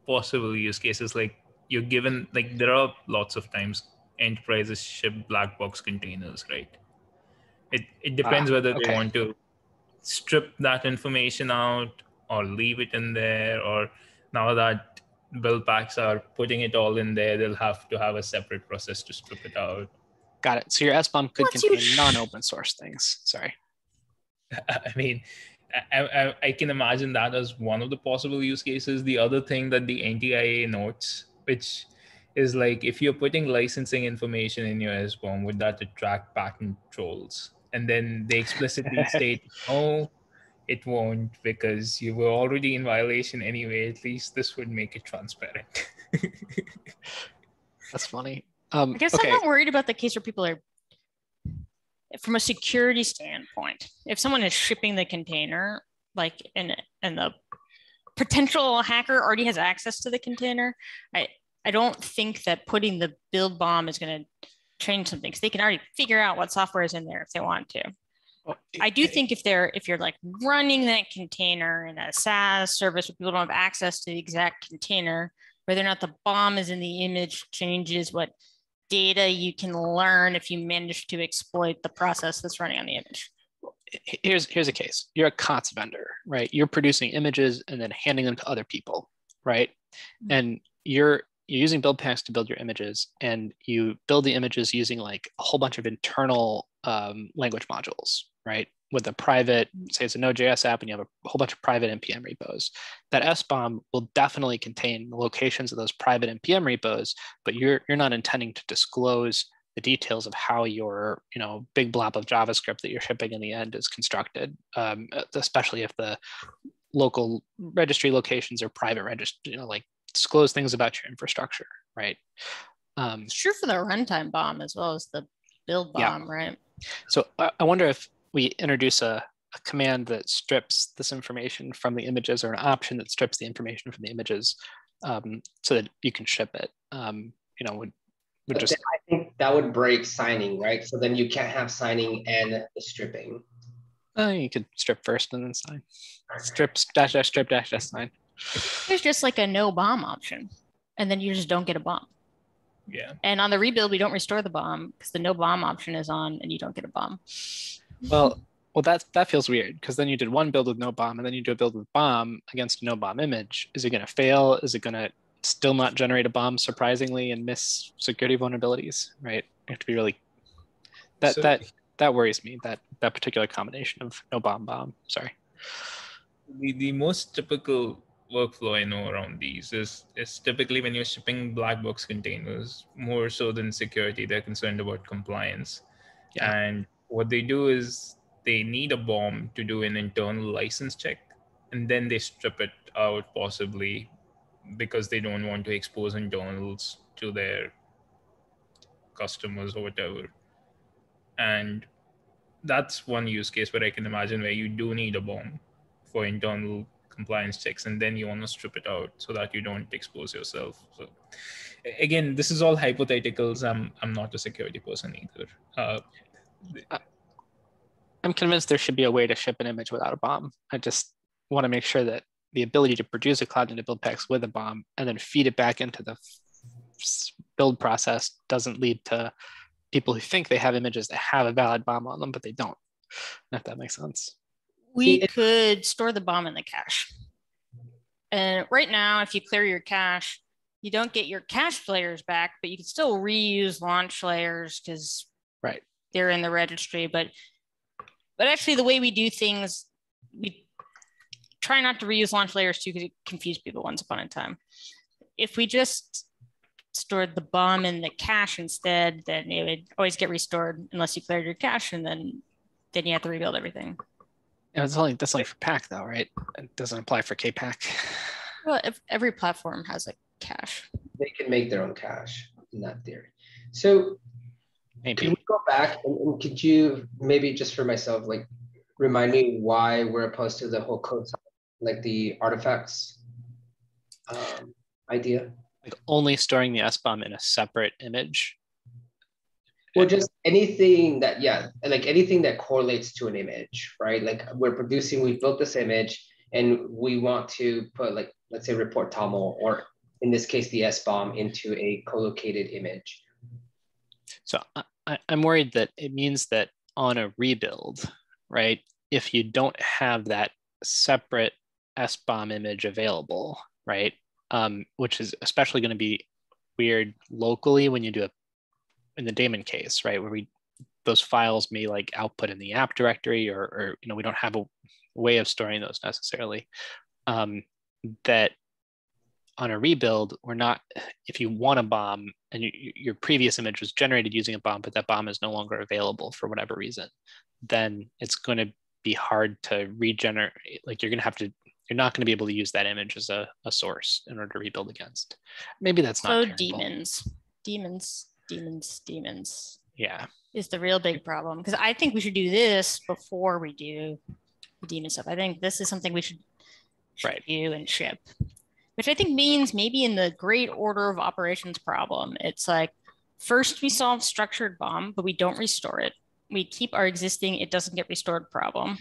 possible use cases, like you're given, like there are lots of times enterprises ship black box containers, right? It depends whether they want to strip that information out or leave it in there, or now that Buildpacks are putting it all in there, they'll have to have a separate process to strip it out. Got it. So your SBOM could contain non-open source things. Sorry. I mean, I can imagine that as one of the possible use cases. The other thing that the NTIA notes, which is like, if you're putting licensing information in your SBOM, would that attract patent trolls? And then they explicitly state, no, it won't, because you were already in violation anyway. At least this would make it transparent. That's funny. I guess I'm not worried about the case where people are, from a security standpoint, if someone is shipping the container, like, and the potential hacker already has access to the container, I don't think that putting the build bomb is going to change something, because they can already figure out what software is in there if they want to. I do think if you're like running that container in a SaaS service where people don't have access to the exact container, whether or not the bomb is in the image changes what data you can learn if you manage to exploit the process that's running on the image. Here's a case. You're a COTS vendor, right? You're producing images and then handing them to other people, right? And you're using Buildpacks to build your images, and you build the images using like a whole bunch of internal language modules, right? With a private, say it's a Node.js app, and you have a whole bunch of private NPM repos. That SBOM will definitely contain the locations of those private NPM repos, but you're not intending to disclose the details of how your big blob of JavaScript that you're shipping in the end is constructed, especially if the local registry locations are private registry, like disclose things about your infrastructure, right? It's true for the runtime bomb as well as the build bomb, right? So I wonder if we introduce a command that strips this information from the images, or an option that strips the information from the images, so that you can ship it. Would just. I think that would break signing, right? So then you can't have signing and stripping. You could strip first and then sign. Strip -- strip -- strip -- sign. There's just like a no bomb option, and then you just don't get a bomb. Yeah. And on the rebuild, we don't restore the bomb because the no bomb option is on, and you don't get a bomb. Well, that feels weird because then you did one build with no bomb, and then you do a build with bomb against a no bomb image. Is it going to fail? Is it going to still not generate a bomb surprisingly and miss security vulnerabilities? Right? You have to be really that worries me. That particular combination of no bomb. Sorry. The most typical workflow I know around these is typically when you're shipping black box containers, more so than security, they're concerned about compliance. Yeah. And what they do is they need a bomb to do an internal license check, and then they strip it out possibly because they don't want to expose internals to their customers or whatever. And that's one use case where I can imagine where you do need a bomb for internal compliance checks, and then you want to strip it out so that you don't expose yourself. So again, this is all hypotheticals. I'm not a security person either. I'm convinced there should be a way to ship an image without a bomb. I just want to make sure that the ability to produce a cloud native build packs with a bomb and then feed it back into the build process doesn't lead to people who think they have images that have a valid bomb on them, but they don't. If that makes sense. We could store the bomb in the cache. And right now, if you clear your cache, you don't get your cache layers back, but you can still reuse launch layers because they're in the registry. But actually, the way we do things, we try not to reuse launch layers too because it confused people once upon a time. If we just stored the bomb in the cache instead, then it would always get restored unless you cleared your cache, and then you have to rebuild everything. Yeah, that's only for pack though, right? It doesn't apply for KPack. Well, if every platform has a cache. They can make their own cache in that theory. So Maybe. Can we go back and could you maybe just for myself, like remind me why we're opposed to the whole code, like the artifacts idea? Like only storing the SBOM in a separate image. Well, just anything that, like anything that correlates to an image, right? Like we built this image and we want to put like, let's say report TOML, or in this case, the SBOM into a co-located image. So I'm worried that it means that on a rebuild, right? If you don't have that separate SBOM image available, right? Which is especially going to be weird locally when you do in the daemon case, right? Where those files may like output in the app directory, or we don't have a way of storing those necessarily. That on a rebuild, if you want a bomb and your previous image was generated using a bomb, but that bomb is no longer available for whatever reason, then it's going to be hard to regenerate. Like you're not going to be able to use that image as a source in order to rebuild against. Maybe that's not terrible. Demons. Yeah. Is the real big problem. Because I think we should do this before we do the daemon stuff. I think this is something we should do and ship. Which I think means maybe in the great order of operations problem, it's like first we solve structured bomb, but we don't restore it. We keep our existing it doesn't get restored problem.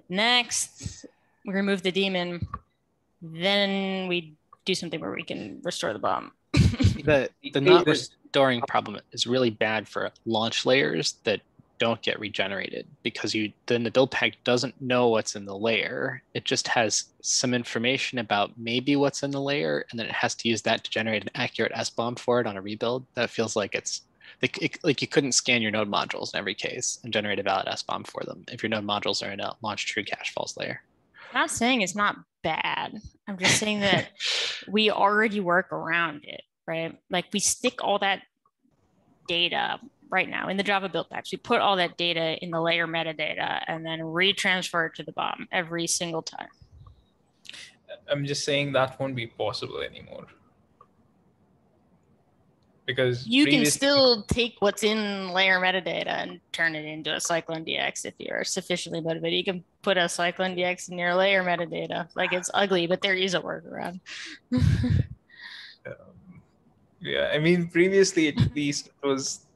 Next, we remove the daemon. Then we do something where we can restore the bomb. The not restoring problem is really bad for launch layers that don't get regenerated because then the build pack doesn't know what's in the layer. It just has some information about maybe what's in the layer, and then it has to use that to generate an accurate SBOM for it on a rebuild. That feels like it's like you couldn't scan your node modules in every case and generate a valid SBOM for them if your node modules are in a launch true cache false layer. I'm not saying it's not bad. I'm just saying that we already work around it, right? Like we stick all that data right now in the Java Buildpacks. We put all that data in the layer metadata and then retransfer it to the bomb every single time. I'm just saying that won't be possible anymore. Because you can still take what's in layer metadata and turn it into a Cyclone DX if you're sufficiently motivated. You can put a Cyclone DX in your layer metadata. Like it's ugly, but there is a workaround. Yeah, I mean, previously at least it was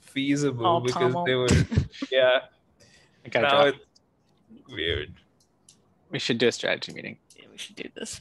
feasible because they were, I gotta now drop. it's weird. We should do a strategy meeting. Yeah, we should do this.